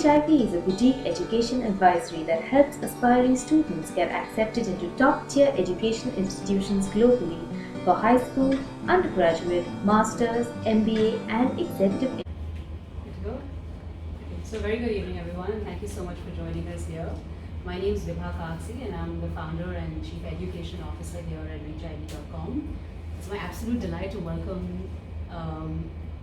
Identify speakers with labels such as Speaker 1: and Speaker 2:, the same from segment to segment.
Speaker 1: RHIP is a boutique education advisory that helps aspiring students get accepted into top-tier education institutions globally for high school, undergraduate, master's, MBA, and executive.
Speaker 2: Good to go? Okay, so very good evening, everyone, and thank you so much for joining us here. My name is Vibha Kaksi, and I'm the founder and Chief Education Officer here at RHIP.com. It's my absolute delight to welcome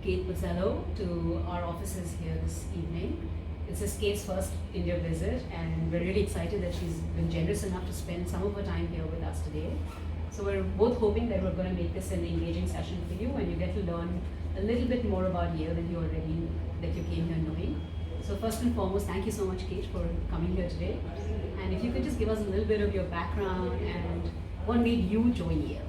Speaker 2: Kate Pizzello to our offices here this evening. This is Kate's first India visit, and we're really excited that she's been generous enough to spend some of her time here with us today. So we're both hoping that we're going to make this an engaging session for you, and you get to learn a little bit more about Yale than you came here knowing. So first and foremost, thank you so much, Kate, for coming here today. And if you could just give us a little bit of your background and what made you join Yale.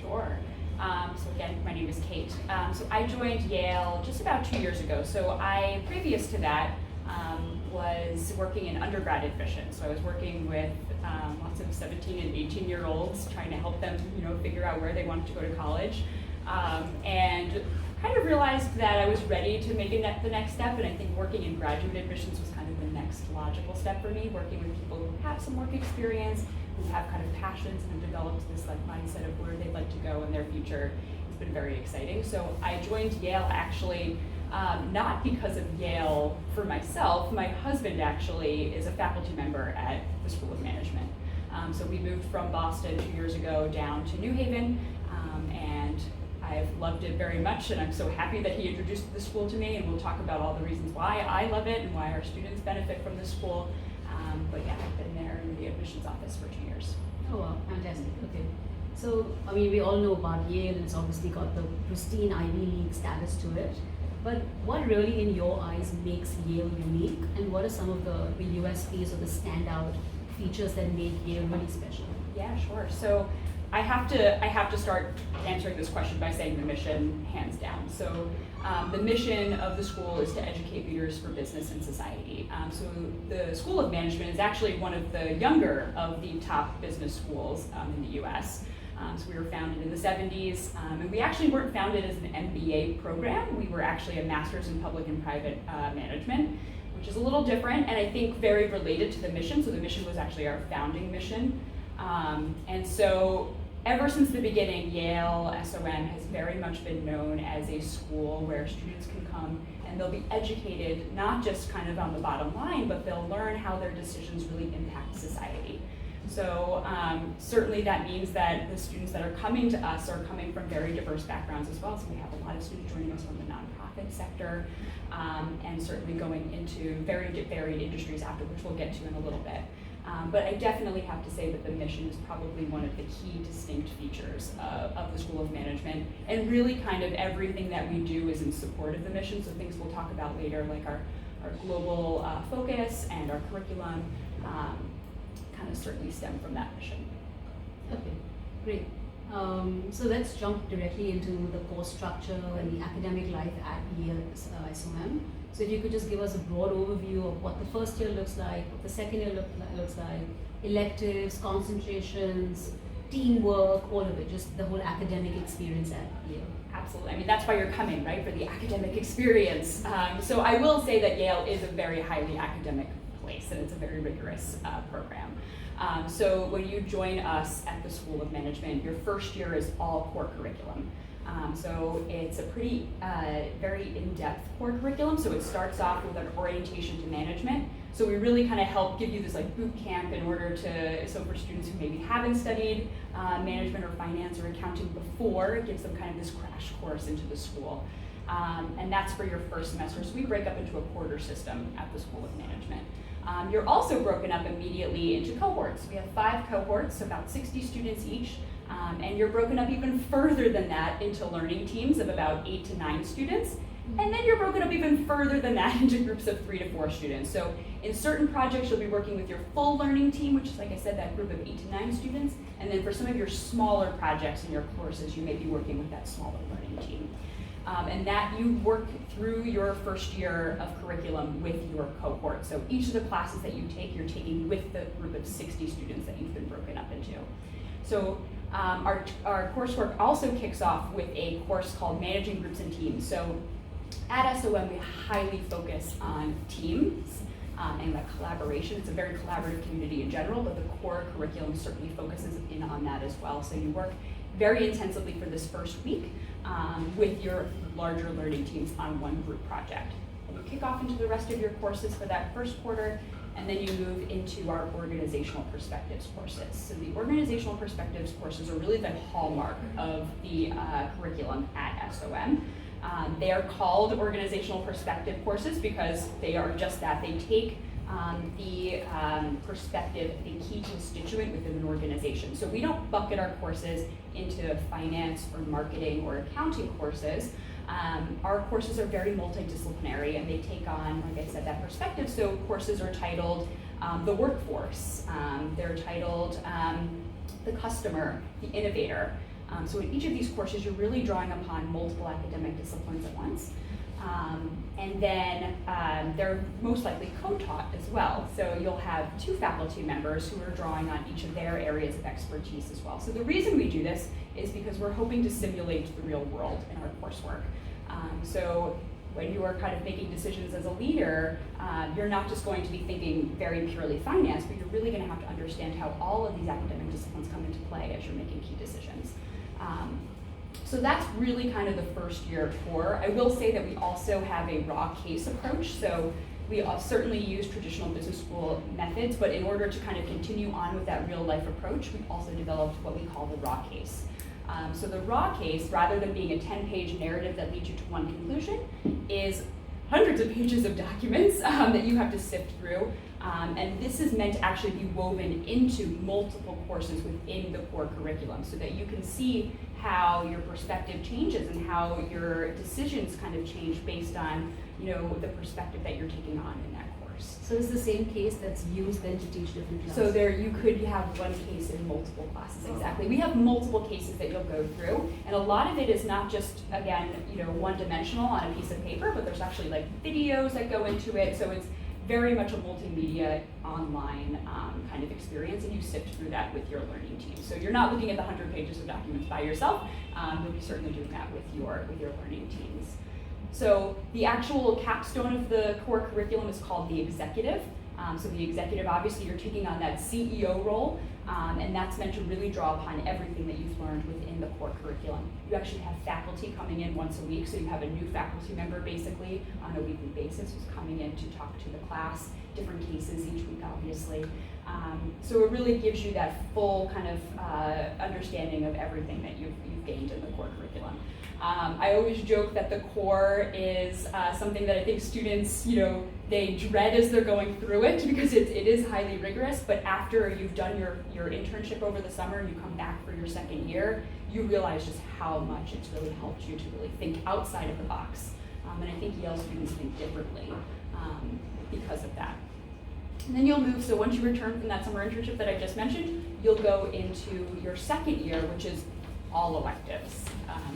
Speaker 3: Sure. So again, my name is Kate. So I joined Yale just about 2 years ago. So previous to that, was working in undergrad admissions. So I was working with lots of 17 and 18-year-olds, trying to help them, figure out where they wanted to go to college, and kind of realized that I was ready to make the next step. And I think working in graduate admissions was kind of the next logical step for me. Working with people who have some work experience, who have kind of passions and have developed this mindset of where they'd like to go in their future. It's been very exciting. So I joined Yale actually not because of Yale for myself. My husband actually is a faculty member at the School of Management. So we moved from Boston 2 years ago down to New Haven, and I've loved it very much, and I'm so happy that he introduced the school to me, and we'll talk about all the reasons why I love it and why our students benefit from this school. But yeah, I've been there in the admissions office for 2 years.
Speaker 2: Oh wow, fantastic. Okay. So, we all know about Yale, and it's obviously got the pristine Ivy League status to it. But what really, in your eyes, makes Yale unique, and what are some of the USPs or the standout features that make Yale really special?
Speaker 3: Yeah, sure. So I have to start answering this question by saying the mission, hands down. So the mission of the school is to educate leaders for business and society. So the School of Management is actually one of the younger of the top business schools in the US. So we were founded in the 70s, and we actually weren't founded as an MBA program. We were actually a master's in public and private management, which is a little different, and I think very related to the mission. So the mission was actually our founding mission. And so ever since the beginning, Yale SOM has very much been known as a school where students can come and they'll be educated, not just kind of on the bottom line, but they'll learn how their decisions really impact society. So certainly that means that the students that are coming to us are coming from very diverse backgrounds as well. So we have a lot of students joining us from the nonprofit sector, and certainly going into very varied industries after, which we'll get to in a little bit. But I definitely have to say that the mission is probably one of the key distinct features of the School of Management, and really kind of everything that we do is in support of the mission. So things we'll talk about later, like our global focus and our curriculum, kind of certainly stem from that mission.
Speaker 2: Okay, great. So let's jump directly into the course structure and the academic life at Yale SOM. So if you could just give us a broad overview of what the first year looks like, what the second year looks like, electives, concentrations, teamwork, all of it, just the whole academic experience at Yale.
Speaker 3: Absolutely. That's why you're coming, right, for the academic experience. So I will say that Yale is a very highly academic place, and it's a very rigorous program. So when you join us at the School of Management, your first year is all core curriculum. So it's a pretty, very in-depth core curriculum. So it starts off with an orientation to management. So we really kind of help give you this boot camp in order so for students who maybe haven't studied management or finance or accounting before, it gives them kind of this crash course into the school. And that's for your first semester. So we break up into a quarter system at the School of Management. You're also broken up immediately into cohorts. We have 5 cohorts, so about 60 students each. And you're broken up even further than that into learning teams of about 8 to 9 students. And then you're broken up even further than that into groups of 3 to 4 students. So in certain projects, you'll be working with your full learning team, which is, like I said, that group of 8 to 9 students. And then for some of your smaller projects in your courses, you may be working with that smaller learning team. And that you work through your first year of curriculum with your cohort. So each of the classes that you take, you're taking with the group of 60 students that you've been broken up into. So our coursework also kicks off with a course called Managing Groups and Teams. So at SOM, we highly focus on teams. and that collaboration. It's a very collaborative community in general, but the core curriculum certainly focuses in on that as well. So you work very intensively for this first week with your larger learning teams on one group project. And you kick off into the rest of your courses for that first quarter, and then you move into our organizational perspectives courses. So the organizational perspectives courses are really the hallmark of the curriculum at SOM. They are called organizational perspective courses because they are just that. They take the perspective, the key constituent within an organization. So we don't bucket our courses into finance or marketing or accounting courses. Our courses are very multidisciplinary, and they take on, like I said, that perspective. So courses are titled the workforce, they're titled the customer, the innovator. So in each of these courses, you're really drawing upon multiple academic disciplines at once. And then they're most likely co-taught as well. So you'll have 2 faculty members who are drawing on each of their areas of expertise as well. So the reason we do this is because we're hoping to simulate the real world in our coursework. So when you are kind of making decisions as a leader, you're not just going to be thinking very purely finance, but you're really going to have to understand how all of these academic disciplines come into play as you're making key decisions. So that's really kind of the first year tour. I will say that we also have a raw case approach. So we certainly use traditional business school methods, but in order to kind of continue on with that real life approach, we also developed what we call the raw case. So the raw case, rather than being a 10-page narrative that leads you to one conclusion, is hundreds of pages of documents that you have to sift through. And this is meant to actually be woven into multiple courses within the core curriculum so that you can see how your perspective changes and how your decisions kind of change based on, the perspective that you're taking on in that course.
Speaker 1: So it's the same case that's used then to teach different classes?
Speaker 3: So there you could have one case in multiple classes, exactly. We have multiple cases that you'll go through, and a lot of it is not just, again, one-dimensional on a piece of paper, but there's actually like videos that go into it, so it's very much a multimedia online kind of experience, and you sift through that with your learning team. So you're not looking at the 100 pages of documents by yourself, you'll be certainly doing that with your learning teams. So the actual capstone of the core curriculum is called the executive. So the executive, obviously you're taking on that CEO role, and that's meant to really draw upon everything that you've learned within the core curriculum. You actually have faculty coming in once a week, so you have a new faculty member basically on a weekly basis who's coming in to talk to the class, different cases each week obviously. So it really gives you that full kind of understanding of everything that you've gained in the core curriculum. I always joke that the core is something that I think students, they dread as they're going through it because it is highly rigorous, but after you've done your internship over the summer and you come back for your second year, you realize just how much it's really helped you to really think outside of the box. And I think Yale students think differently because of that. And then you'll move, so once you return from that summer internship that I just mentioned, you'll go into your second year, which is all electives.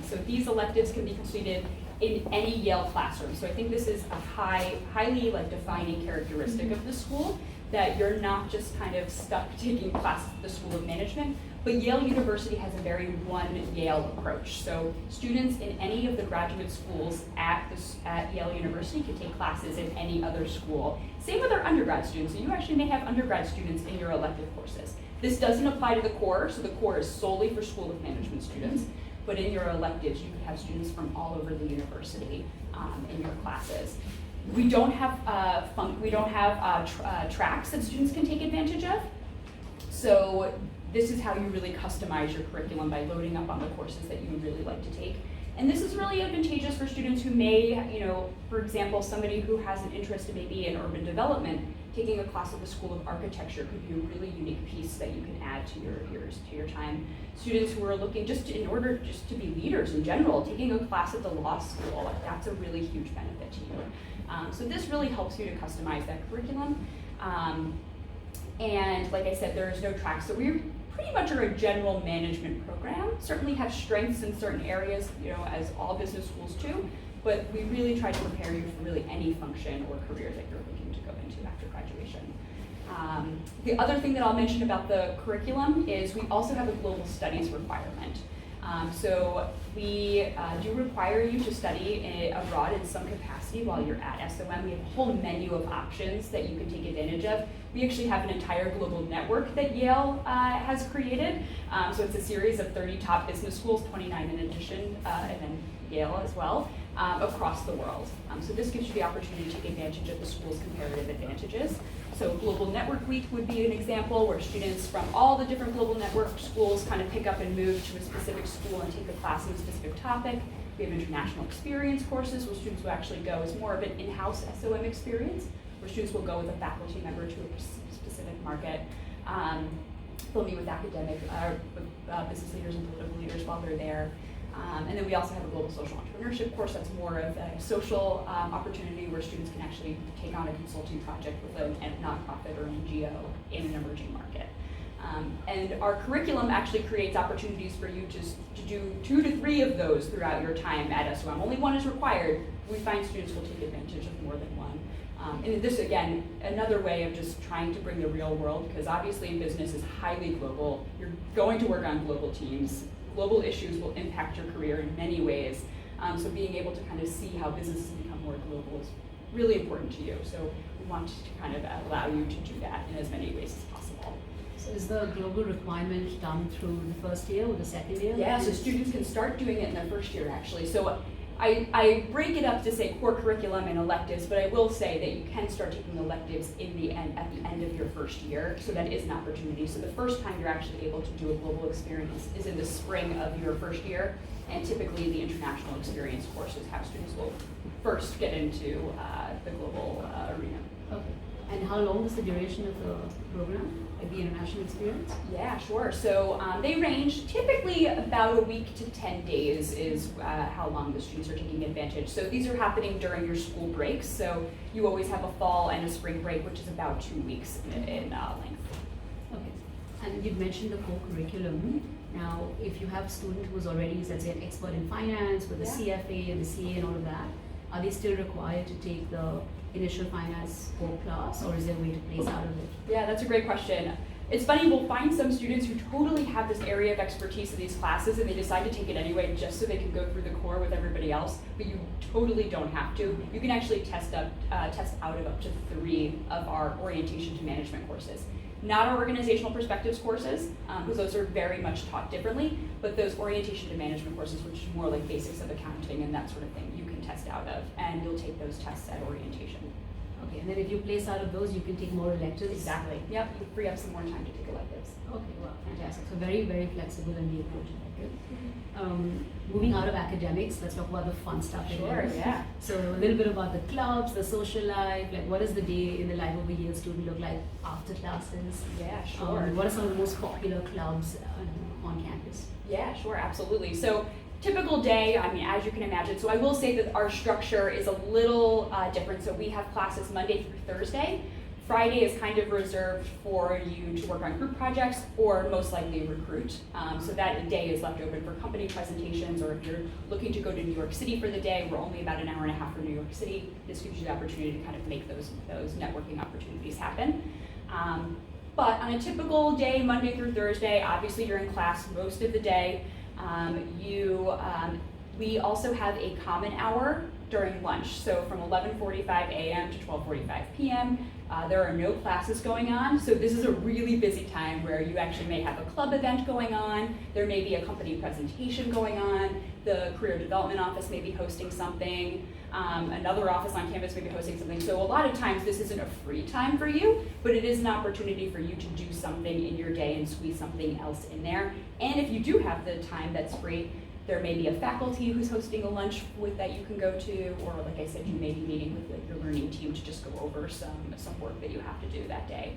Speaker 3: So these electives can be completed in any Yale classroom. So I think this is a highly defining characteristic of the school, that you're not just kind of stuck taking classes at the School of Management, but Yale University has a very one Yale approach. So students in any of the graduate schools at Yale University can take classes in any other school. Same with our undergrad students. So you actually may have undergrad students in your elective courses. This doesn't apply to the core, so the core is solely for School of Management students, but in your electives, you could have students from all over the university in your classes. We don't have tracks that students can take advantage of, so this is how you really customize your curriculum by loading up on the courses that you would really like to take. And this is really advantageous for students who may, for example, somebody who has an interest maybe in urban development, taking a class at the School of Architecture could be a really unique piece that you can add to your time. Students who are looking in order to be leaders in general, taking a class at the law school, that's a really huge benefit to you. So this really helps you to customize that curriculum. And like I said, there is no track. So we pretty much are a general management program. Certainly have strengths in certain areas, as all business schools do, but we really try to prepare you for really any function or career that you're looking to go into after graduation. The other thing that I'll mention about the curriculum is we also have a global studies requirement. So we do require you to study abroad in some capacity while you're at SOM. We have a whole menu of options that you can take advantage of. We actually have an entire global network that Yale has created. So it's a series of 30 top business schools, 29 in addition, and then Yale as well, across the world. So this gives you the opportunity to take advantage of the school's comparative advantages. So Global Network Week would be an example where students from all the different global network schools kind of pick up and move to a specific school and take a class on a specific topic. We have international experience courses where students will actually go as more of an in-house SOM experience, where students will go with a faculty member to a specific market. They'll meet with academic, business leaders and political leaders while they're there. And then we also have a global social entrepreneurship course that's more of a social opportunity where students can actually take on a consulting project with a nonprofit or an NGO in an emerging market. And our curriculum actually creates opportunities for you to do 2 to 3 of those throughout your time at SOM. Only one is required. We find students will take advantage of more than one. And this, again, another way of just trying to bring the real world, because obviously business is highly global. You're going to work on global teams. Global issues will impact your career in many ways. So being able to kind of see how businesses become more global is really important to you. So we want to kind of allow you to do that in as many ways as possible.
Speaker 2: So is the global requirement done through the first year or the second year?
Speaker 3: Yeah, so students can start doing it in their first year actually. So I break it up to say core curriculum and electives, but I will say that you can start taking electives at the end of your first year, so that is an opportunity. So the first time you're actually able to do a global experience is in the spring of your first year, and typically the international experience courses have students will first get into the global arena.
Speaker 2: Okay. And how long is the duration of the program, like the international experience?
Speaker 3: Yeah, sure. So they range typically about a week to 10 days is how long the students are taking advantage. So these are happening during your school breaks. So you always have a fall and a spring break, which is about 2 weeks in length.
Speaker 2: Okay. And you've mentioned the core curriculum. Now, if you have a student who's already, let's say, an expert in finance with the CFA and the CA and all of that, are they still required to take the initial finance core class, or is there a way to place out of it?
Speaker 3: Yeah, that's a great question. It's funny, we'll find some students who totally have this area of expertise in these classes and they decide to take it anyway just so they can go through the core with everybody else, but you totally don't have to. You can actually test out of up to 3 of our orientation to management courses. Not our organizational perspectives courses, because those are very much taught differently, but those orientation to management courses, which is more like basics of accounting and that sort of thing, you can test out of, and you'll take those tests at orientation.
Speaker 2: Okay, and then if you place out of those, you can take more electives?
Speaker 3: Exactly. Yep, you free up some more time to take electives.
Speaker 2: Okay, wow, fantastic. So very, very flexible in the approach. Moving out of academics, let's talk about the fun stuff.
Speaker 3: Sure, yeah.
Speaker 2: So a little bit about the clubs, the social life, like what does the day in the life of a Yale student look like after classes?
Speaker 3: Yeah, sure.
Speaker 2: What are some of the most popular clubs on campus?
Speaker 3: Yeah, sure, absolutely. So typical day, I mean, as you can imagine, so I will say that our structure is a little different. So we have classes Monday through Thursday. Friday is kind of reserved for you to work on group projects or most likely recruit. So that day is left open for company presentations, or if you're looking to go to New York City for the day, we're only about an hour and a half from New York City. This gives you the opportunity to kind of make those networking opportunities happen. But on a typical day, Monday through Thursday, obviously you're in class most of the day. We also have a common hour during lunch. So from 11:45 a.m. to 12:45 p.m., there are no classes going on. So this is a really busy time where you actually may have a club event going on. There may be a company presentation going on. The career development office may be hosting something. Another office on campus may be hosting something. So a lot of times this isn't a free time for you, but it is an opportunity for you to do something in your day and squeeze something else in there. And if you do have the time that's free, there may be a faculty who's hosting a lunch that you can go to, or like I said, you may be meeting with your learning team to just go over some work that you have to do that day.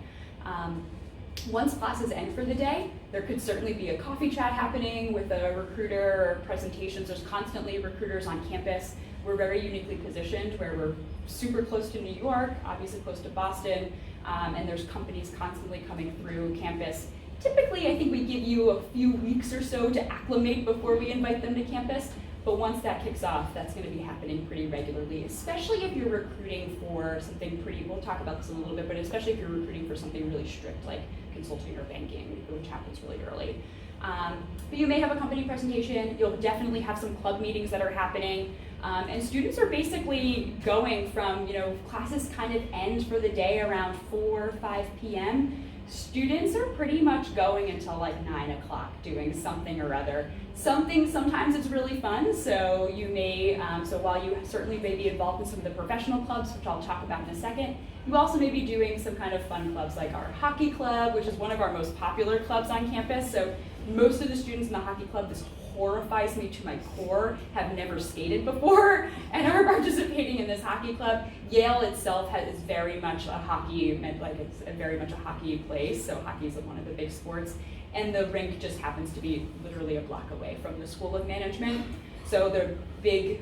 Speaker 3: Once classes end for the day, there could certainly be a coffee chat happening with a recruiter or presentations. There's constantly recruiters on campus. We're very uniquely positioned where we're super close to New York, obviously close to Boston, and there's companies constantly coming through campus. Typically, I think we give you a few weeks or so to acclimate before we invite them to campus, but once that kicks off, that's going to be happening pretty regularly, especially if you're recruiting for something we'll talk about this in a little bit, but especially if you're recruiting for something really strict like consulting or banking, which happens really early. But you may have a company presentation. You'll definitely have some club meetings that are happening. And students are basically going from, classes kind of end for the day around 4 or 5 p.m. Students are pretty much going until like 9 o'clock doing something or other. Sometimes it's really fun, so you may, so while you certainly may be involved in some of the professional clubs, which I'll talk about in a second, you also may be doing some kind of fun clubs like our hockey club, which is one of our most popular clubs on campus. So most of the students in the hockey club, this horrifies me to my core, have never skated before and are participating in this hockey club. Yale itself is very much a hockey, it's very much a hockey place, so hockey is one of the big sports. And the rink just happens to be literally a block away from the School of Management. So the big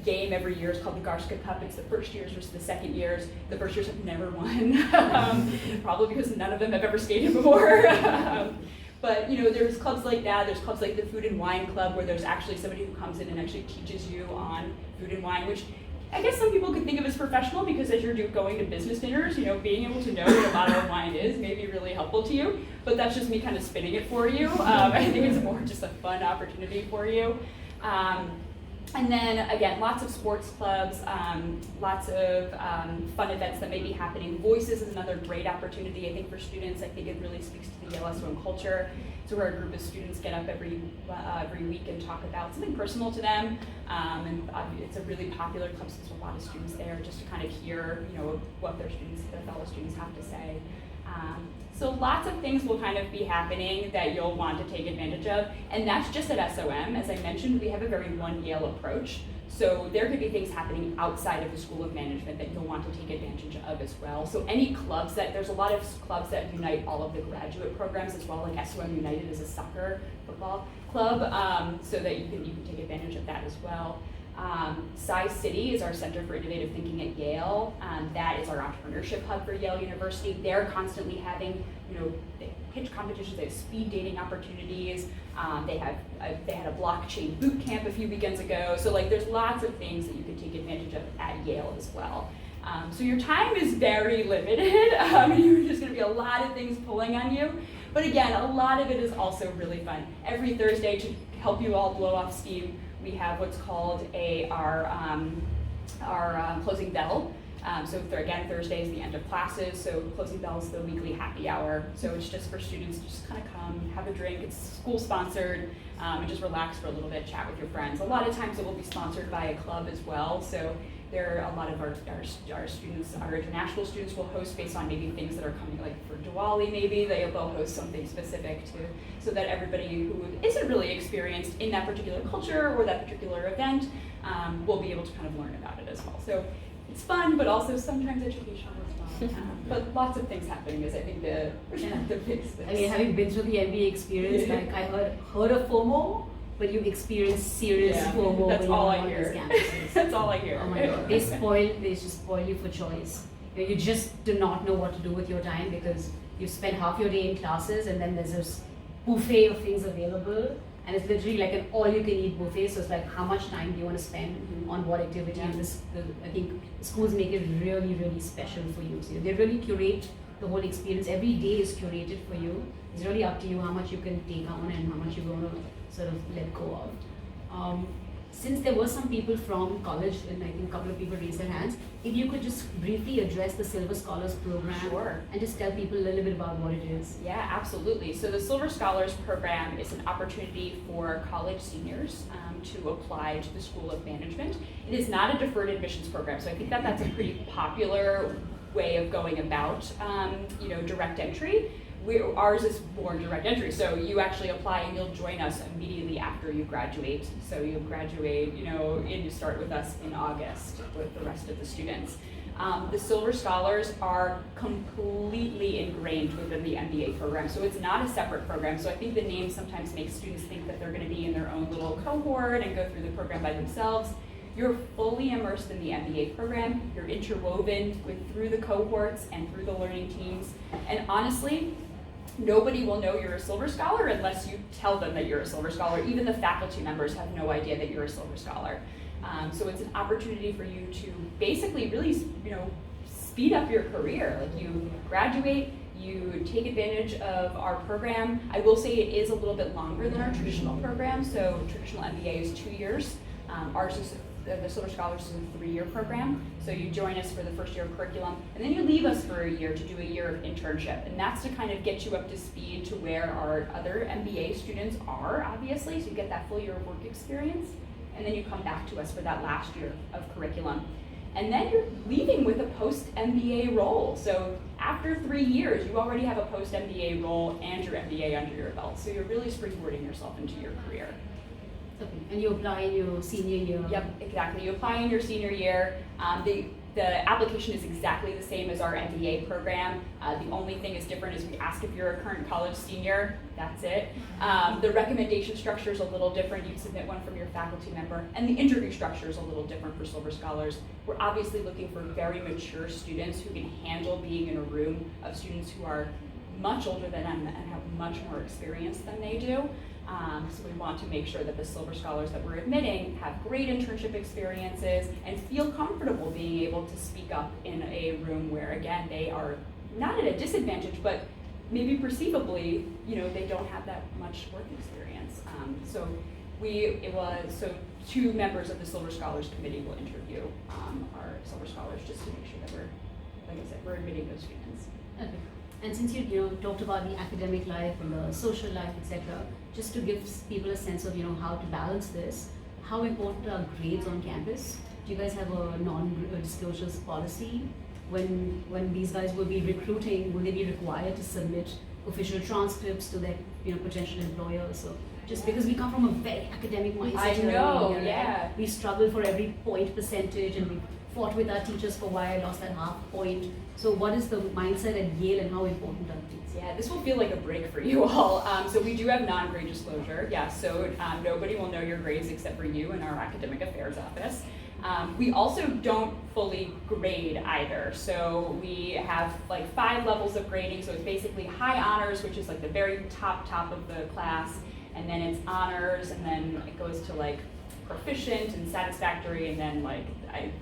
Speaker 3: game every year is called the Garska Cup. It's the first years versus the second years. The first years have never won, probably because none of them have ever skated before. But there's clubs like that. There's clubs like the Food and Wine Club, where there's actually somebody who comes in and actually teaches you on food and wine, which I guess some people could think of as professional, because as you're going to business dinners, being able to know what a bottle of wine is may be really helpful to you. But that's just me kind of spinning it for you. I think it's more just a fun opportunity for you. And then again, lots of sports clubs, lots of fun events that may be happening. Voices is another great opportunity, I think, for students. I think it really speaks to the Yale SOM culture. So where a group of students get up every week and talk about something personal to them. And it's a really popular club, since there's a lot of students there, just to kind of hear, what their fellow students have to say. So lots of things will kind of be happening that you'll want to take advantage of, and that's just at SOM. As I mentioned, we have a very one Yale approach, so there could be things happening outside of the School of Management that you'll want to take advantage of as well. So any clubs there's a lot of clubs that unite all of the graduate programs as well, like SOM United is a soccer football club, so that you can take advantage of that as well. Sci-City is our Center for Innovative Thinking at Yale. That is our entrepreneurship hub for Yale University. They're constantly having, pitch competitions, they have speed dating opportunities. They had a blockchain boot camp a few weekends ago. So there's lots of things that you can take advantage of at Yale as well. So your time is very limited. There's going to be a lot of things pulling on you. But again, a lot of it is also really fun. Every Thursday, to help you all blow off steam, we have what's called our closing bell. So again, Thursday is the end of classes, so closing bell is the weekly happy hour. So it's just for students to just kind of come, have a drink. It's school sponsored, and just relax for a little bit, chat with your friends. A lot of times it will be sponsored by a club as well. So there are a lot of our students, our international students will host based on maybe things that are coming, like for Diwali maybe, they'll host something specific so that everybody who isn't really experienced in that particular culture or that particular event will be able to kind of learn about it as well. So it's fun, but also sometimes educational as well. But lots of things happening is, I think, the biggest thing.
Speaker 4: I mean, having been through the MBA experience, I heard of FOMO, but you've experienced serious FOMO.
Speaker 3: That's all I hear.
Speaker 4: These campuses.
Speaker 3: That's all I hear.
Speaker 4: Oh my God, they just spoil you for choice. You just do not know what to do with your time, because you spend half your day in classes, and then there's this buffet of things available, and it's literally like an all-you-can-eat buffet. So it's like, how much time do you want to spend on what activity? And I think schools make it really, really special for you. So they really curate the whole experience. Every day is curated for you. It's really up to you how much you can take on and how much you're going to sort of let go of. Since there were some people from college, and I think a couple of people raised their hands, if you could just briefly address the Silver Scholars Program.
Speaker 3: Sure.
Speaker 4: And just tell people a little bit about what it is.
Speaker 3: Yeah, absolutely. So the Silver Scholars Program is an opportunity for college seniors to apply to the School of Management. It is not a deferred admissions program, so I think that's a pretty popular way of going about direct entry. Ours is more direct entry, so you actually apply and you'll join us immediately after you graduate. So you'll graduate, and you start with us in August with the rest of the students. The Silver Scholars are completely ingrained within the MBA program, so it's not a separate program. So I think the name sometimes makes students think that they're going to be in their own little cohort and go through the program by themselves. You're fully immersed in the MBA program. You're interwoven through the cohorts and through the learning teams. And honestly, nobody will know you're a Silver Scholar unless you tell them that you're a Silver Scholar. Even the faculty members have no idea that you're a Silver Scholar. So it's an opportunity for you to basically really, speed up your career. Like, you graduate, You take advantage of our program. I will say it is a little bit longer than our traditional program. So traditional MBA is 2 years. Ours is the Silver Scholars is a 3-year program. So you join us for the first year of curriculum, and then you leave us for a year to do a year of internship. And that's to kind of get you up to speed to where our other MBA students are, obviously. So you get that full year of work experience, and then you come back to us for that last year of curriculum. And then you're leaving with a post-MBA role. So after 3 years, you already have a post-MBA role and your MBA under your belt. So you're really springboarding yourself into your career.
Speaker 4: Okay. And you apply in your senior year.
Speaker 3: Yep, exactly. You apply in your senior year. The application is exactly the same as our MBA program. The only thing is different is we ask if you're a current college senior. That's it. The recommendation structure is a little different. You'd submit one from your faculty member. And the interview structure is a little different for Silver Scholars. We're obviously looking for very mature students who can handle being in a room of students who are much older than them and have much more experience than they do. So we want to make sure that the Silver Scholars that we're admitting have great internship experiences and feel comfortable being able to speak up in a room where, again, they are not at a disadvantage, but maybe perceivably, they don't have that much work experience. So 2 members of the Silver Scholars Committee will interview our Silver Scholars just to make sure that we're admitting those students.
Speaker 4: Okay. And since you talked about the academic life and the social life, etc., just to give people a sense of how to balance this, how important are grades on campus? Do you guys have a non-disclosures policy? When these guys will be recruiting, will they be required to submit official transcripts to their potential employers? So just because we come from a very academic mindset,
Speaker 3: I know, yeah.
Speaker 4: We struggle for every point percentage, and we fought with our teachers for why I lost that half point. So what is the mindset at Yale, and how important are these?
Speaker 3: Yeah, this will feel like a break for you all. So we do have non-grade disclosure. Yeah, so nobody will know your grades except for you and our academic affairs office. We also don't fully grade either. So we have 5 levels of grading. So it's basically high honors, which is the very top of the class, and then it's honors, and then it goes to proficient and satisfactory, and then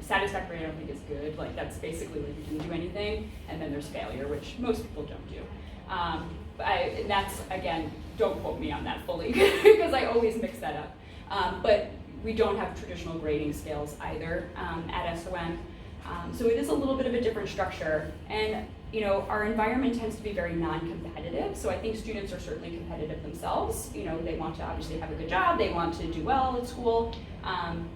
Speaker 3: satisfactory I don't think is good. That's basically you didn't do anything, and then there's failure, which most people don't do. And that's, again, don't quote me on that fully because I always mix that up. But we don't have traditional grading scales either at SOM. So it is a little bit of a different structure. And our environment tends to be very non-competitive. So I think students are certainly competitive themselves. They want to obviously have a good job. They want to do well at school.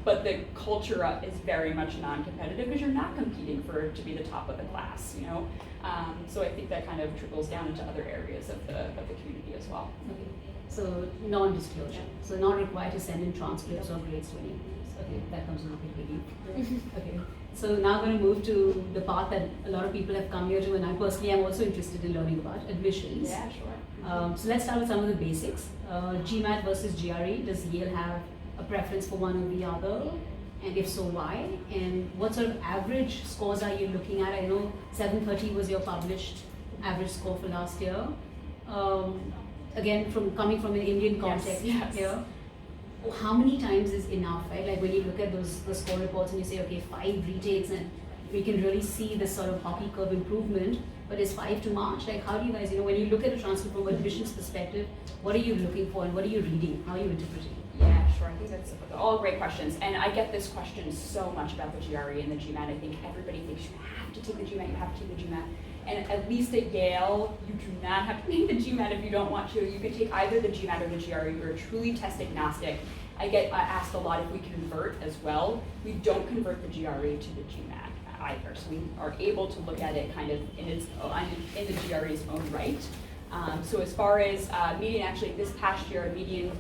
Speaker 3: But the culture is very much non-competitive because you're not competing to be the top of the class. So I think that kind of trickles down into other areas of the community as well.
Speaker 4: Okay. So non-disclosure. So not required to send in transcripts or grades to any. Okay, that comes with a big relief. Okay. So now I'm going to move to the part that a lot of people have come here to, and I personally am also interested in learning about, admissions.
Speaker 3: Yeah, sure.
Speaker 4: So let's start with some of the basics. GMAT versus GRE. Does Yale have a preference for one or the other? And if so, why? And what sort of average scores are you looking at? I know 730 was your published average score for last year. Again, coming from an Indian context here, how many times is enough, right? When you look at the score reports and you say, okay, 5 retakes, and we can really see this sort of hockey curve improvement, but is 5 too much? How do you guys, when you look at a transcript from admissions perspective, what are you looking for and what are you reading? How are you interpreting?
Speaker 3: Yeah, sure. I think that's all great questions. And I get this question so much about the GRE and the GMAT. I think everybody thinks you have to take the GMAT, you have to take the GMAT. And at least at Yale, you do not have to take the GMAT if you don't want to. You can take either the GMAT or the GRE. We're truly test agnostic. I get asked a lot if we convert as well. We don't convert the GRE to the GMAT either. So we are able to look at it kind of in the GRE's own right. So as far as median, actually this past year, median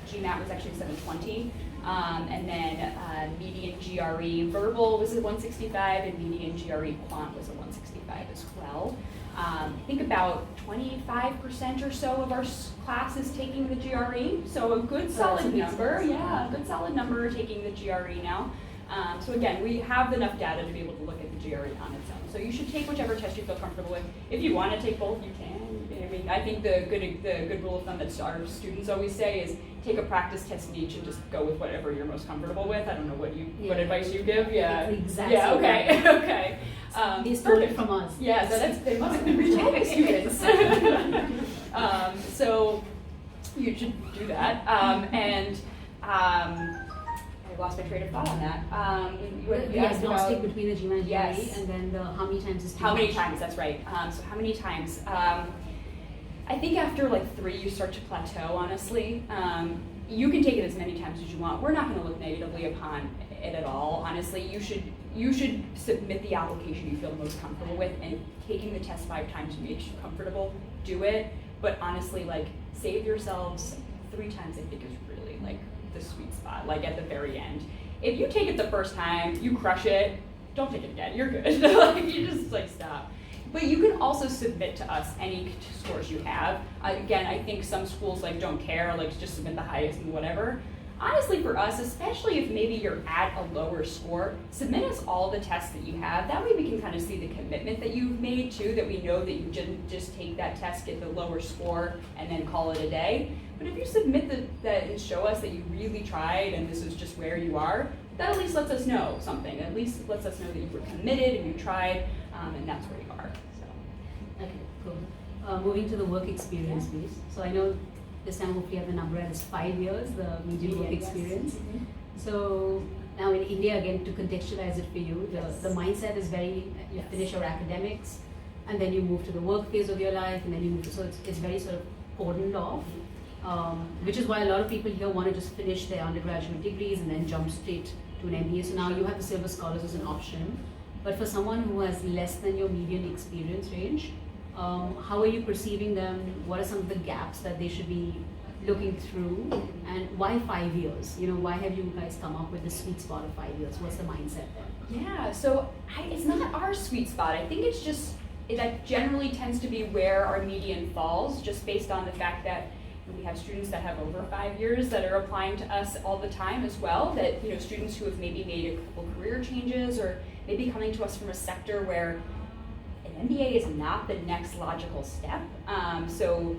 Speaker 3: GMAT was actually 720. And then median GRE verbal was at 165, and median GRE quant was at 165 as well. I think about 25% or so of our class is taking the GRE, so a good solid number. Yeah, a good solid number are taking the GRE now. So again, we have enough data to be able to look at the GRE on its own. So you should take whichever test you feel comfortable with. If you want to take both, you can. I mean, I think the good rule of thumb that our students always say is take a practice test in each and just go with whatever you're most comfortable with. I don't know what advice you give. Yeah.
Speaker 4: Exactly.
Speaker 3: Yeah. Okay. Okay.
Speaker 4: They stole it from us.
Speaker 3: Yeah, so they must have been rejected students. So you should do that. I lost my train of thought on that.
Speaker 4: The agnostic between the GMAT and
Speaker 3: yes.
Speaker 4: GMAT, and then the how many times is too
Speaker 3: How many
Speaker 4: much.
Speaker 3: times, that's right. So how many times? I think after like 3 you start to plateau, honestly. You can take it as many times as you want. We're not going to look negatively upon it at all. Honestly, you should submit the application you feel most comfortable with, and taking the test 5 times makes you comfortable, do it. But honestly, like, save yourselves 3 times, I think is really like the sweet spot, like at the very end. If you take it the first time, you crush it, don't take it again, you're good. Like, you just like stop. But you can also submit to us any scores you have. Again, I think some schools like don't care, like just submit the highest and whatever. Honestly, for us, especially if maybe you're at a lower score, submit us all the tests that you have. That way we can kind of see the commitment that you've made too, that we know that you didn't just take that test, get the lower score, and then call it a day. But if you submit that and show us that you really tried and this is just where you are, that at least lets us know something. At least lets us know that you were committed and you tried, and that's where you are. So.
Speaker 4: Okay, cool. Moving to the work experience piece. So I know this time hopefully I have the number as 5 years, the median work experience.
Speaker 3: Yes. Mm-hmm.
Speaker 4: So now in India, again, to contextualize it for you, the mindset is very, you finish your academics, and then you move to the work phase of your life, and then you move to, so it's very sort of cordoned off, which is why a lot of people here want to just finish their undergraduate degrees and then jump straight to an MBA. So now you have the Silver Scholars as an option. But for someone who has less than your median experience range, how are you perceiving them? What are some of the gaps that they should be looking through? And why 5 years? You know, why have you guys come up with the sweet spot of 5 years? What's the mindset there?
Speaker 3: Yeah, so it's not our sweet spot. I think it's just, that generally tends to be where our median falls, just based on the fact that we have students that have over 5 years that are applying to us all the time as well, that, you know, students who have maybe made a couple career changes or maybe coming to us from a sector where an MBA is not the next logical step. So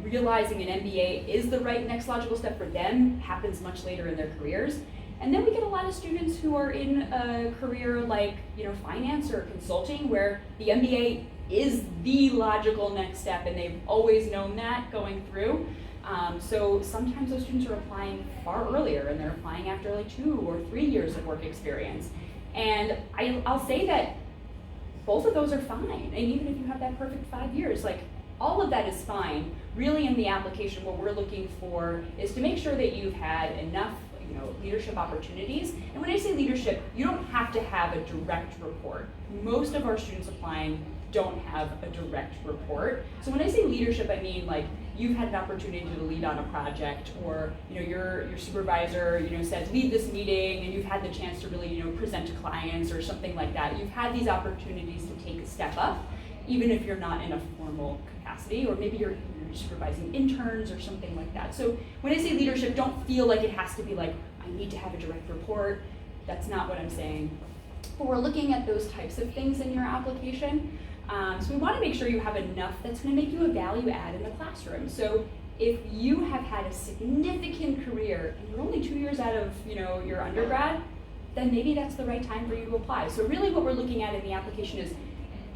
Speaker 3: realizing an MBA is the right next logical step for them happens much later in their careers. And then we get a lot of students who are in a career like, you know, finance or consulting, where the MBA is the logical next step, and they've always known that going through. So sometimes those students are applying far earlier, and they're applying after like 2 or 3 years of work experience. And I'll say that both of those are fine. And even if you have that perfect 5 years, like, all of that is fine. Really, in the application, what we're looking for is to make sure that you've had enough, you know, leadership opportunities. And when I say leadership, you don't have to have a direct report. Most of our students applying don't have a direct report. So when I say leadership, I mean like you've had an opportunity to lead on a project, or, you know, your supervisor, you know, said lead this meeting, and you've had the chance to really, you know, present to clients or something like that. You've had these opportunities to take a step up, even if you're not in a formal capacity, or maybe you're supervising interns or something like that. So when I say leadership, don't feel like it has to be like, I need to have a direct report. That's not what I'm saying. But we're looking at those types of things in your application. So we want to make sure you have enough that's going to make you a value add in the classroom. So if you have had a significant career and you're only 2 years out of, you know, your undergrad, then maybe that's the right time for you to apply. So really what we're looking at in the application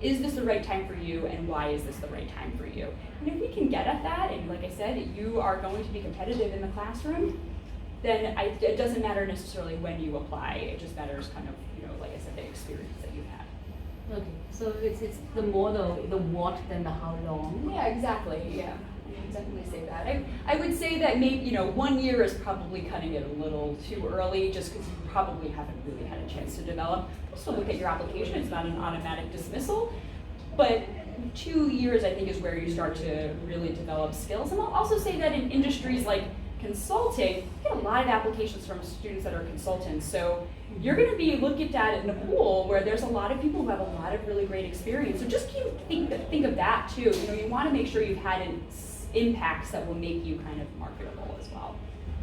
Speaker 3: is this the right time for you, and why is this the right time for you? And if we can get at that, and like I said, you are going to be competitive in the classroom, then it doesn't matter necessarily when you apply. It just matters kind of, you know, like I said, the experience that you've had.
Speaker 4: Okay, so it's the more the what than the how long.
Speaker 3: Yeah, exactly. Yeah, I would definitely say that. I would say that maybe, you know, 1 year is probably cutting it a little too early, just because you probably haven't really had a chance to develop. Also look at your application. It's not an automatic dismissal, but 2 years I think is where you start to really develop skills. And I'll also say that in industries like consulting, you get a lot of applications from students that are consultants. So you're going to be looked at in a pool where there's a lot of people who have a lot of really great experience. So just think of that too. You know, you want to make sure you've had impacts that will make you kind of marketable as well.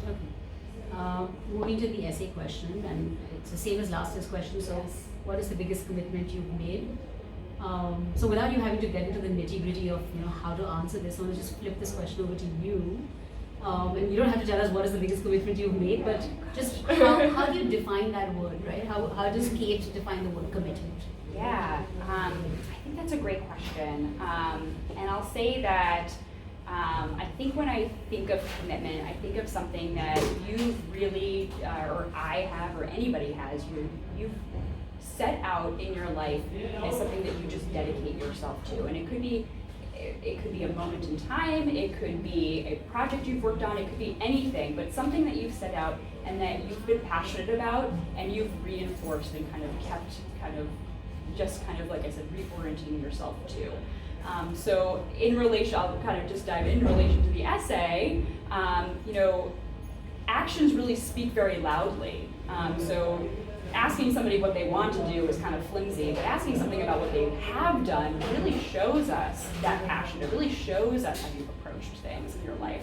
Speaker 4: Okay. Moving to the essay question, and it's the same as last year's question. So,
Speaker 3: Yes.
Speaker 4: what is the biggest commitment you've made? So, without you having to get into the nitty-gritty of, you know, how to answer this, I want to just flip this question over to you. And you don't have to tell us what is the biggest commitment you've made, but just how do you define that word, right? How does Kate define the word commitment?
Speaker 3: Yeah, I think that's a great question. And I'll say that I think when I think of commitment, I think of something that you really, or I have, or anybody has, you've set out in your life as something that you just dedicate yourself to. And it could be a moment in time, it could be a project you've worked on, it could be anything, but something that you've set out and that you've been passionate about and you've reinforced and kind of kept like I said, reorienting yourself to. So in relation, I'll kind of just dive in relation to the essay, actions really speak very loudly. So asking somebody what they want to do is kind of flimsy, but asking something about what they have done really shows us that passion. It really shows us how you've approached things in your life.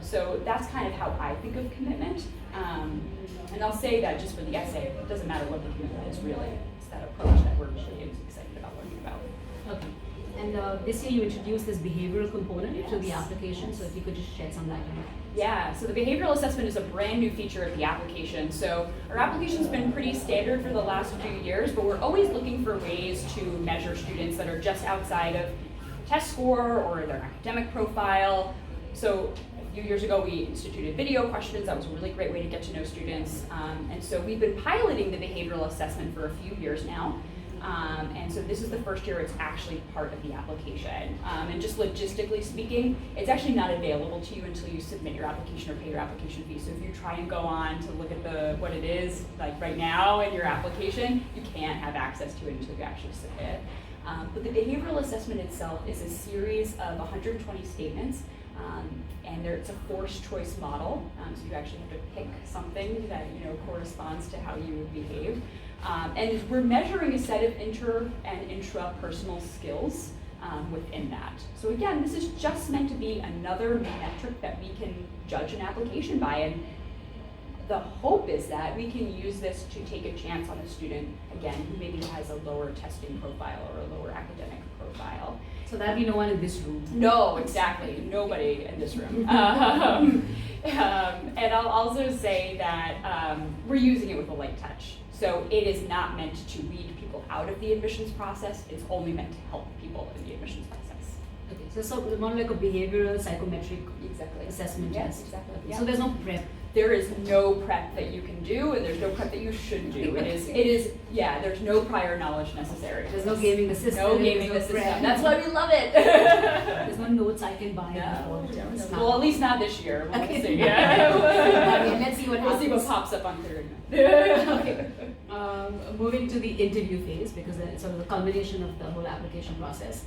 Speaker 3: So that's kind of how I think of commitment. And I'll say that just for the essay, it doesn't matter what the commitment is really. It's that approach that we're really excited about learning about.
Speaker 4: Okay. And this year you introduced this behavioral component to the application, so if you could just shed some light on it.
Speaker 3: Yeah, so the behavioral assessment is a brand new feature of the application. So our application's been pretty standard for the last few years, but we're always looking for ways to measure students that are just outside of test score or their academic profile. So a few years ago, we instituted video questions. That was a really great way to get to know students. And so we've been piloting the behavioral assessment for a few years now. And so this is the first year it's actually part of the application. And just logistically speaking, it's actually not available to you until you submit your application or pay your application fee. So if you try and go on to look at what it is, like right now in your application, you can't have access to it until you actually submit. But the behavioral assessment itself is a series of 120 statements. And it's a forced choice model, so you actually have to pick something that corresponds to how you would behave. And we're measuring a set of inter and intrapersonal skills within that. So again, this is just meant to be another metric that we can judge an application by, and the hope is that we can use this to take a chance on a student, again, who maybe has a lower testing profile or a lower academic profile.
Speaker 4: So that'd be no one in this room.
Speaker 3: No, exactly. Nobody in this room. And I'll also say that we're using it with a light touch. So it is not meant to weed people out of the admissions process. It's only meant to help people in the admissions process.
Speaker 4: Okay, so more like a behavioral psychometric assessment
Speaker 3: Yes,
Speaker 4: test.
Speaker 3: exactly.
Speaker 4: Okay.
Speaker 3: Yeah.
Speaker 4: So there's no prep.
Speaker 3: There is no prep that you can do, and there's no prep that you should do. There's no prior knowledge necessary.
Speaker 4: There's no gaming the system.
Speaker 3: No gaming the
Speaker 4: no
Speaker 3: system.
Speaker 4: prep.
Speaker 3: That's why we love it.
Speaker 4: There's no notes I can buy before.
Speaker 3: Well, at least not this year. We'll
Speaker 4: Okay.
Speaker 3: see. Yeah.
Speaker 4: Okay, let's see what
Speaker 3: We'll
Speaker 4: happens.
Speaker 3: see what pops up on Thursday.
Speaker 4: Okay. Moving to the interview phase, because it's sort of the culmination of the whole application process.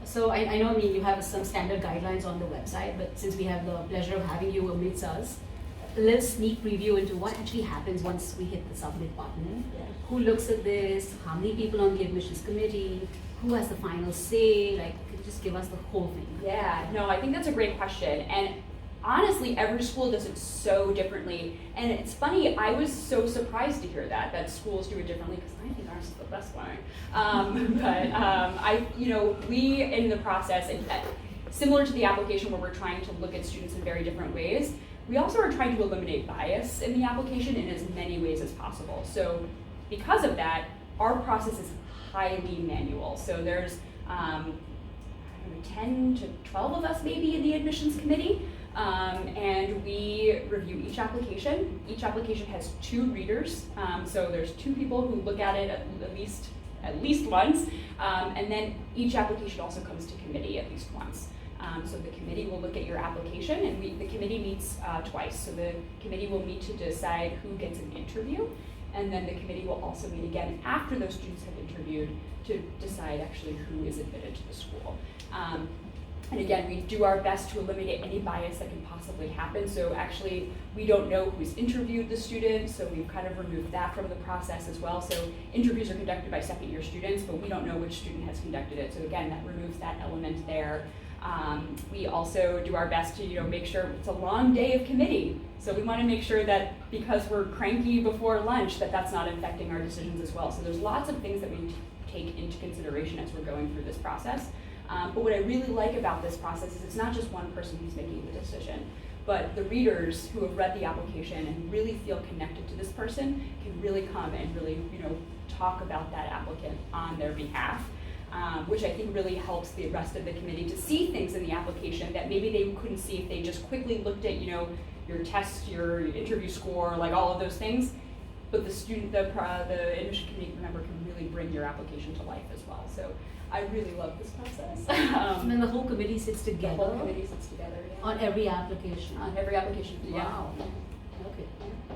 Speaker 4: So I know, you have some standard guidelines on the website, but since we have the pleasure of having you amidst us, a little sneak preview into what actually happens once we hit the submit button.
Speaker 3: Yeah.
Speaker 4: Who looks at this? How many people on the admissions committee? Who has the final say? Could you just give us the whole thing?
Speaker 3: Yeah, no, I think that's a great question. And honestly, every school does it so differently. And it's funny, I was so surprised to hear that schools do it differently, because I think ours is the best one. We in the process, similar to the application where we're trying to look at students in very different ways, we also are trying to eliminate bias in the application in as many ways as possible. So because of that, our process is highly manual. So there's 10 to 12 of us maybe in the admissions committee. And we review each application. Each application has 2 readers. So there's 2 people who look at it at least once. And then each application also comes to committee at least once. So the committee will look at your application, and the committee meets twice. So the committee will meet to decide who gets an interview, and then the committee will also meet again after those students have interviewed to decide actually who is admitted to the school. And again, we do our best to eliminate any bias that can possibly happen. So actually, we don't know who's interviewed the student, so we've kind of removed that from the process as well. So interviews are conducted by second-year students, but we don't know which student has conducted it. So again, that removes that element there. We also do our best to make sure it's a long day of committee. So we want to make sure that because we're cranky before lunch, that's not affecting our decisions as well. So there's lots of things that we take into consideration as we're going through this process. But what I really like about this process is it's not just one person who's making the decision, but the readers who have read the application and really feel connected to this person can really come and really, talk about that applicant on their behalf, which I think really helps the rest of the committee to see things in the application that maybe they couldn't see if they just quickly looked at, your test, your interview score, like all of those things. But the admission committee member can really bring your application to life as well. So I really love this process.
Speaker 4: And then the whole committee sits together.
Speaker 3: The whole committee sits together, yeah.
Speaker 4: On every application.
Speaker 3: On every application, yeah.
Speaker 4: Wow. Okay.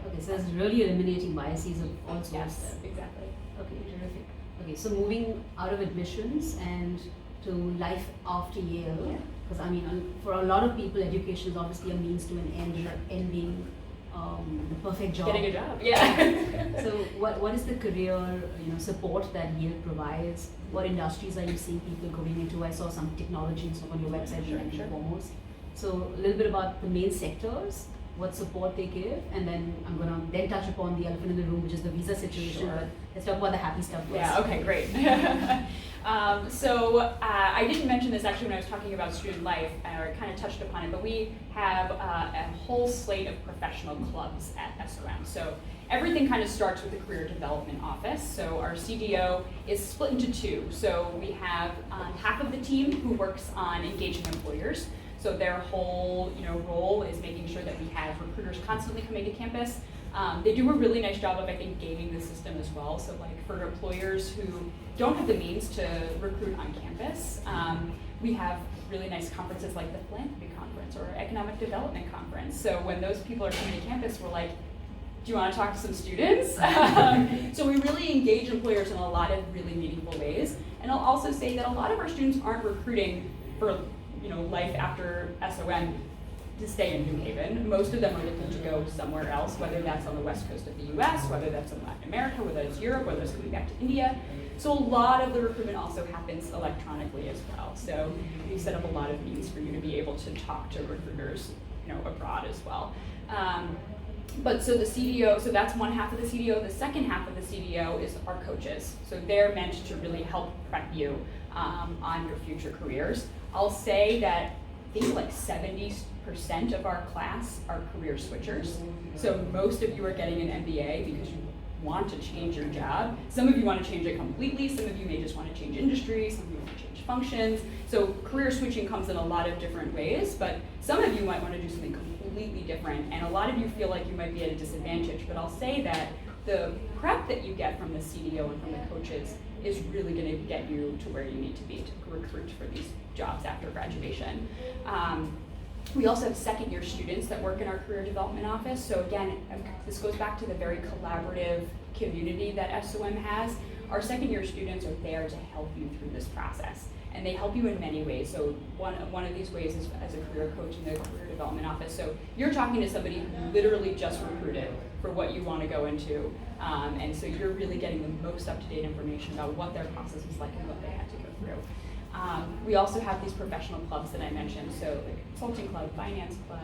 Speaker 4: Okay, so it's really eliminating biases of all sorts.
Speaker 3: Yes, exactly.
Speaker 4: Okay, terrific. Okay, so moving out of admissions and to life after Yale, because for a lot of people, education is obviously a means to an end, and the end being the perfect job.
Speaker 3: Getting a job, yeah.
Speaker 4: So what is the career support that Yale provides? What industries are you seeing people going into? I saw some technology and stuff on your website,
Speaker 3: Sure.
Speaker 4: foremost. So a little bit about the main sectors, what support they give, and then I'm going to then touch upon the elephant in the room, which is the visa situation.
Speaker 3: Sure.
Speaker 4: But let's talk about the happy stuff first.
Speaker 3: Yeah, okay, great. I didn't mention this actually when I was talking about student life, or I kind of touched upon it, but we have a whole slate of professional clubs at SOM. So everything kind of starts with the Career Development Office. So our CDO is split into two. So we have half of the team who works on engaging employers. So their whole role is making sure that we have recruiters constantly coming to campus. They do a really nice job of, I think, gaming the system as well. So like for employers who don't have the means to recruit on campus, we have really nice conferences like the Philanthropy Conference or Economic Development Conference. So when those people are coming to campus, we're like, do you want to talk to some students? So we really engage employers in a lot of really meaningful ways. And I'll also say that a lot of our students aren't recruiting for life after SOM to stay in New Haven. Most of them are looking to go somewhere else, whether that's on the west coast of the US, whether that's in Latin America, whether it's Europe, whether it's coming back to India. So a lot of the recruitment also happens electronically as well. So we set up a lot of means for you to be able to talk to recruiters abroad as well. But so the CDO, so that's one half of the CDO. The second half of the CDO is our coaches. So they're meant to really help prep you on your future careers. I'll say that I think like 70% of our class are career switchers. So most of you are getting an MBA because you want to change your job. Some of you want to change it completely. Some of you may just want to change industry. Some of you want to change functions. So career switching comes in a lot of different ways, but some of you might want to do something completely different, and a lot of you feel like you might be at a disadvantage. But I'll say that the prep that you get from the CDO and from the coaches is really going to get you to where you need to be to recruit for these jobs after graduation. We also have second-year students that work in our career development office. So again, this goes back to the very collaborative community that SOM has. Our second-year students are there to help you through this process. And they help you in many ways. So one of these ways is as a career coach in the career development office. So you're talking to somebody who literally just recruited for what you want to go into. And so you're really getting the most up-to-date information about what their process was like and what they had to go through. We also have these professional clubs that I mentioned. So the consulting club, finance club,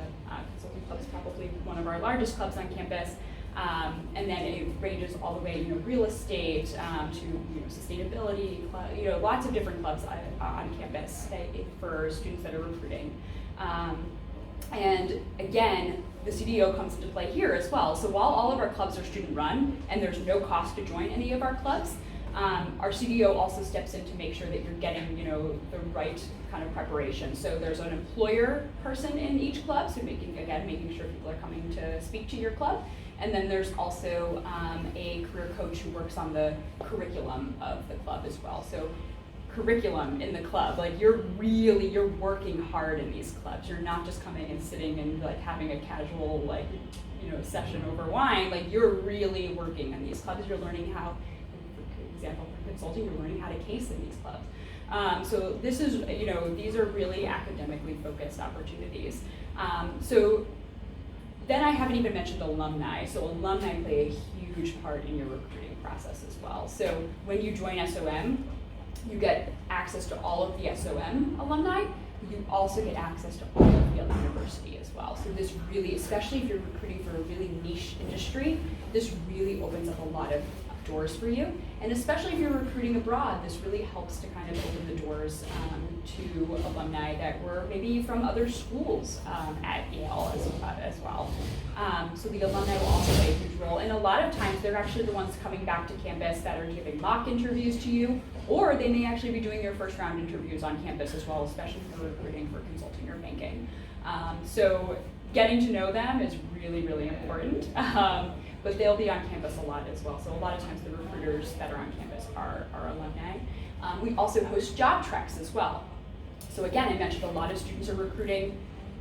Speaker 3: consulting club is probably one of our largest clubs on campus. And then it ranges all the way, real estate to sustainability, lots of different clubs on campus for students that are recruiting. And again, the CDO comes into play here as well. So while all of our clubs are student run and there's no cost to join any of our clubs, our CDO also steps in to make sure that you're getting, the right kind of preparation. So there's an employer person in each club, so making sure people are coming to speak to your club. And then there's also a career coach who works on the curriculum of the club as well. So curriculum in the club, like you're working hard in these clubs. You're not just coming and sitting and like having a casual session over wine. Like you're really working in these clubs. You're learning how, for example, for consulting, you're learning how to case in these clubs. So this is, these are really academically focused opportunities. So then I haven't even mentioned alumni. So alumni play a huge part in your recruiting process as well. So when you join SOM, you get access to all of the SOM alumni. You also get access to all of Yale University as well. So this really, especially if you're recruiting for a really niche industry, this really opens up a lot of doors for you. And especially if you're recruiting abroad, this really helps to kind of open the doors to alumni that were maybe from other schools at Yale as well. So the alumni will also play a huge role. And a lot of times they're actually the ones coming back to campus that are giving mock interviews to you, or they may actually be doing your first round interviews on campus as well, especially if you're recruiting for consulting or banking. So getting to know them is really, really important. But they'll be on campus a lot as well. So a lot of times the recruiters that are on campus are alumni. We also host job treks as well. So again, I mentioned a lot of students are recruiting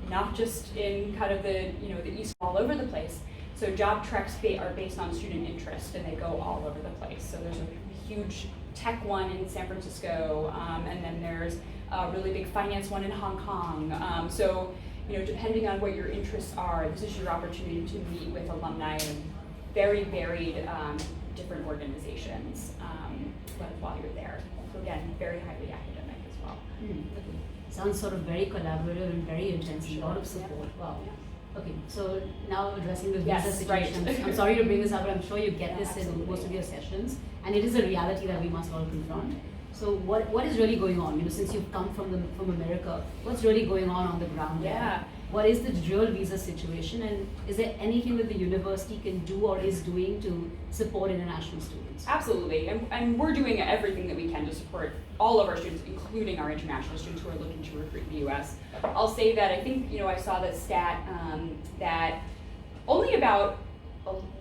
Speaker 3: not just in kind of the East, all over the place. So job treks are based on student interest, and they go all over the place. So there's a huge tech one in San Francisco, and then there's a really big finance one in Hong Kong. So depending on what your interests are, this is your opportunity to meet with alumni in very varied different organizations while you're there. So again, very highly academic as well.
Speaker 4: Sounds sort of very collaborative and very intense, a lot of support. Wow. Okay, so now addressing the visa situation.
Speaker 3: Right.
Speaker 4: I'm sorry to bring this up, but I'm sure you get this
Speaker 3: Absolutely.
Speaker 4: in most of your sessions, and it is a reality that we must all confront. So what is really going on? Since you've come from America, what's really going on the ground there?
Speaker 3: Yeah.
Speaker 4: What is the real visa situation, and is there anything that the university can do or is doing to support international students?
Speaker 3: Absolutely, and we're doing everything that we can to support all of our students, including our international students who are looking to recruit in the U.S. I'll say that I think, I saw the stat that only about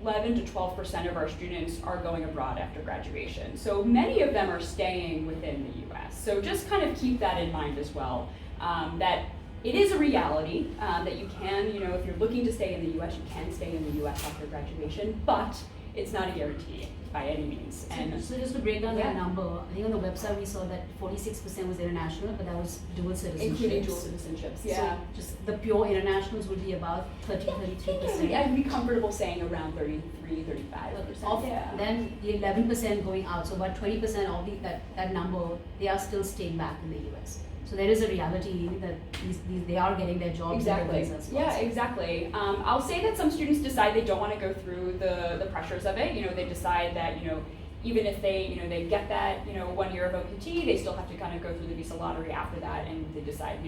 Speaker 3: 11 to 12% of our students are going abroad after graduation. So many of them are staying within the U.S. So just kind of keep that in mind as well, that it is a reality that you can, if you're looking to stay in the U.S., you can stay in the U.S. after graduation, but it's not a guarantee by any means. And
Speaker 4: so just to break down that number, I think on the website we saw that 46% was international, but that was dual citizenship.
Speaker 3: Including dual citizenships, yeah.
Speaker 4: So just the pure internationals would be about 33%.
Speaker 3: I'd be comfortable saying around 33, 35%.
Speaker 4: Then the 11% going out, so about 20% of that number, they are still staying back in the US. So there is a reality that they are getting their jobs.
Speaker 3: Exactly.
Speaker 4: And their visas.
Speaker 3: Yeah, exactly. I'll say that some students decide they don't want to go through the pressures of it. They decide that even if they get that 1 year of OPT, they still have to kind of go through the visa lottery after that, and they decide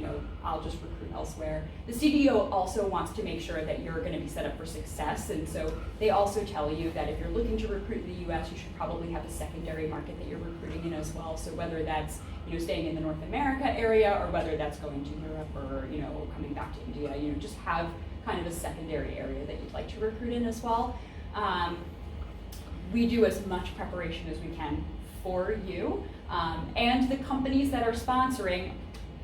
Speaker 3: I'll just recruit elsewhere. The CDO also wants to make sure that you're going to be set up for success, and so they also tell you that if you're looking to recruit in the U.S., you should probably have a secondary market that you're recruiting in as well. So whether that's staying in the North America area, or whether that's going to Europe, or coming back to India, just have kind of a secondary area that you'd like to recruit in as well. We do as much preparation as we can for you, and the companies that are sponsoring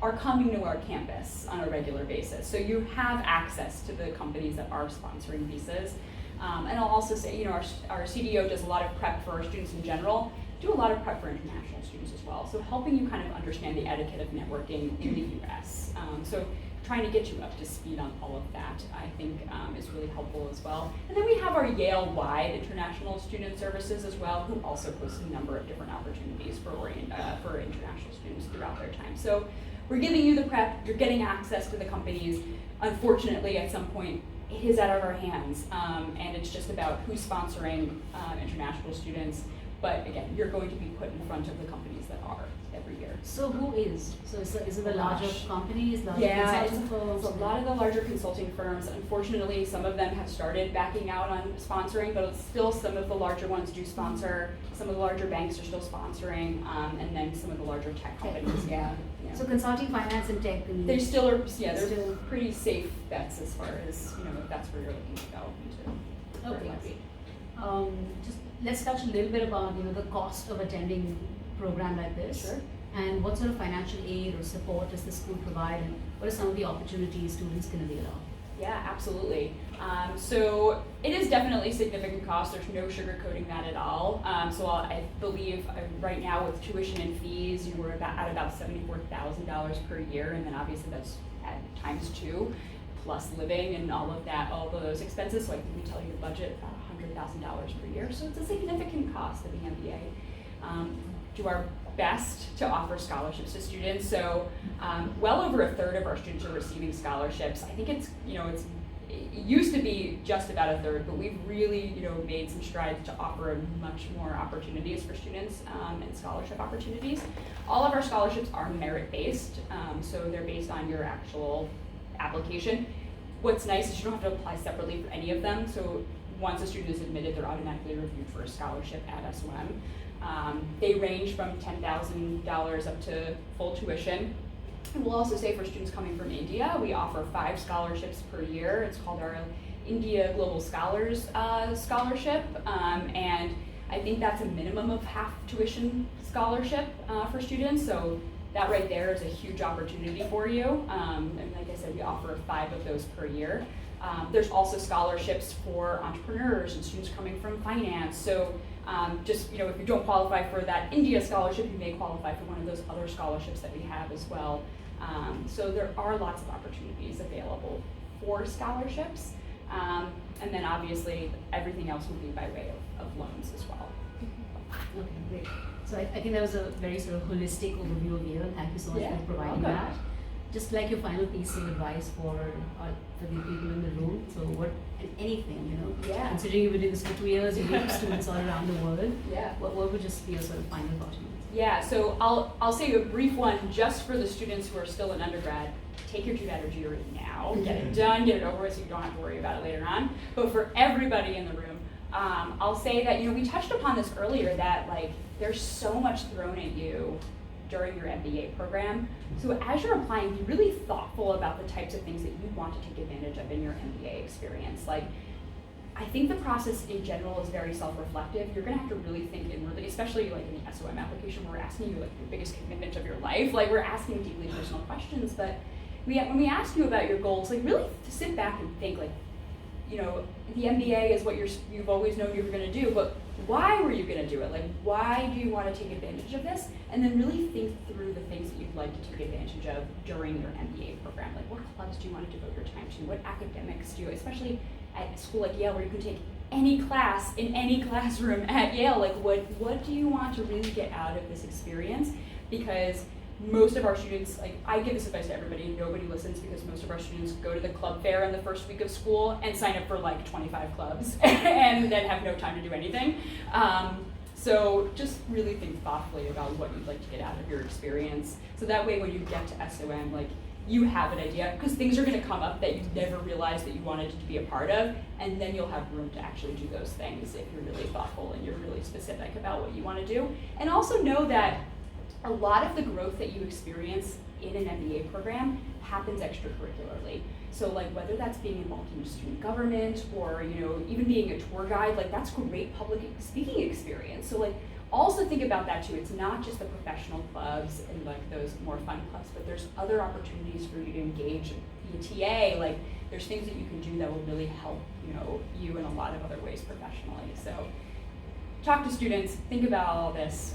Speaker 3: are coming to our campus on a regular basis. So you have access to the companies that are sponsoring visas. And I'll also say, our CDO does a lot of prep for our students in general, do a lot of prep for international students as well. So helping you kind of understand the etiquette of networking in the US. So trying to get you up to speed on all of that, I think is really helpful as well. And then we have our Yale-wide international student services as well, who also post a number of different opportunities for international students throughout their time. So we're giving you the prep, you're getting access to the companies. Unfortunately, at some point, it is out of our hands, and it's just about who's sponsoring international students. But again, you're going to be put in front of the companies that are every year.
Speaker 4: So who is? So is it the larger companies, larger
Speaker 3: consulting
Speaker 4: firms?
Speaker 3: It's a lot of the larger consulting firms. Unfortunately, some of them have started backing out on sponsoring, but it's still some of the larger ones do sponsor. Some of the larger banks are still sponsoring, and then some of the larger tech companies, yeah.
Speaker 4: So consulting, finance, and tech.
Speaker 3: They still are, they're still pretty safe bets as far as, if that's where you're looking to go into.
Speaker 4: Okay, great. Just let's touch a little bit about the cost of attending a program like this.
Speaker 3: Sure.
Speaker 4: And what sort of financial aid or support does the school provide, and what are some of the opportunities students can avail of?
Speaker 3: Yeah, absolutely. So it is definitely significant cost. There's no sugarcoating that at all. So I believe right now with tuition and fees, we're at about $74,000 per year, and then obviously that's at times 2, plus living and all of that, all of those expenses. So I think we tell you the budget about $100,000 per year. So it's a significant cost of the MBA. Do our best to offer scholarships to students. So well over a third of our students are receiving scholarships. I think it's it used to be just about a third, but we've really, made some strides to offer much more opportunities for students and scholarship opportunities. All of our scholarships are merit-based, so they're based on your actual application. What's nice is you don't have to apply separately for any of them, so once a student is admitted, they're automatically reviewed for a scholarship at SOM. They range from $10,000 up to full tuition. And we'll also say for students coming from India, we offer 5 scholarships per year. It's called our India Global Scholars Scholarship, and I think that's a minimum of half tuition scholarship for students. So that right there is a huge opportunity for you. And like I said, we offer 5 of those per year. There's also scholarships for entrepreneurs and students coming from finance. So if you don't qualify for that India scholarship, you may qualify for one of those other scholarships that we have as well. So there are lots of opportunities available for scholarships. And then obviously everything else will be by way of loans as well.
Speaker 4: Okay, great. So I think that was a very sort of holistic overview of Yale. Thank you so much for providing that. Just like your final piece of advice for the people in the room. So anything, considering you've been doing this for 2 years, you meet students all around the world. What would just be your sort of final thought?
Speaker 3: Yeah, so I'll say a brief one just for the students who are still in undergrad. Take your GMAT or GRE now. Get it done, get it over with so you don't have to worry about it later on. But for everybody in the room, I'll say that, we touched upon this earlier, that there's so much thrown at you during your MBA program. So as you're applying, be really thoughtful about the types of things that you want to take advantage of in your MBA experience. I think the process in general is very self-reflective. You're gonna have to really think inwardly, especially in the SOM application, where we're asking you your biggest commitment of your life. We're asking deeply personal questions, but when we ask you about your goals, really sit back and think, the MBA is what you've always known you were gonna do, but why were you gonna do it? Why do you wanna take advantage of this? And then really think through the things that you'd like to take advantage of during your MBA program. What clubs do you wanna devote your time to? What academics do you, especially at a school like Yale, where you can take any class in any classroom at Yale, what do you want to really get out of this experience? Because most of our students, I give this advice to everybody, nobody listens, because most of our students go to the club fair in the first week of school and sign up for 25 clubs and then have no time to do anything. So just really think thoughtfully about what you'd like to get out of your experience. So that way when you get to SOM, you have an idea, because things are going to come up that you never realized that you wanted to be a part of, and then you'll have room to actually do those things if you're really thoughtful and you're really specific about what you want to do. And also know that a lot of the growth that you experience in an MBA program happens extracurricularly. So whether that's being involved in student government or even being a tour guide, that's great public speaking experience. So also think about that too. It's not just the professional clubs and those more fun clubs, but there's other opportunities for you to engage in TA. There's things that you can do that will really help you in a lot of other ways professionally. So talk to students, think about all this,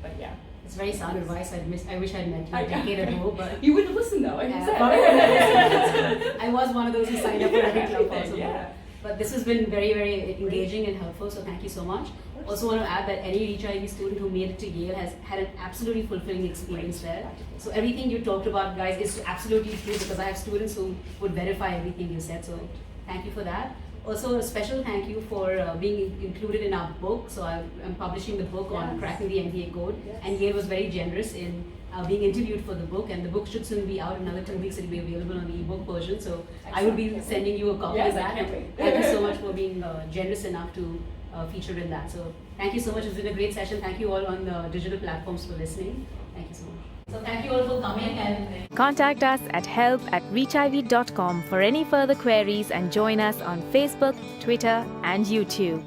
Speaker 3: but yeah.
Speaker 4: It's very sound advice. I wish I'd met you a decade ago, but
Speaker 3: you wouldn't listen though.
Speaker 4: I was one of those who signed up for every club also. But this has been very, very engaging and helpful, so thank you so much. Also want to add that any Reach IB student who made it to Yale has had an absolutely fulfilling experience there. So everything you talked about, guys, is absolutely true, because I have students who would verify everything you said, so thank you for that. Also, a special thank you for being included in our book. So I'm publishing the book on cracking the MBA code, and Yale was very generous in being interviewed for the book, and the book should soon be out. In another 2 weeks it will be available on the ebook version, so excellent. I will be sending you a copy of that. Thank you so much for being generous enough to feature in that. So thank you so much. It's been a great session. Thank you all on the digital platforms for listening. Thank you so much. So thank you all for coming, and
Speaker 1: Contact us at help@reachiv.com for any further queries, and join us on Facebook, Twitter and YouTube.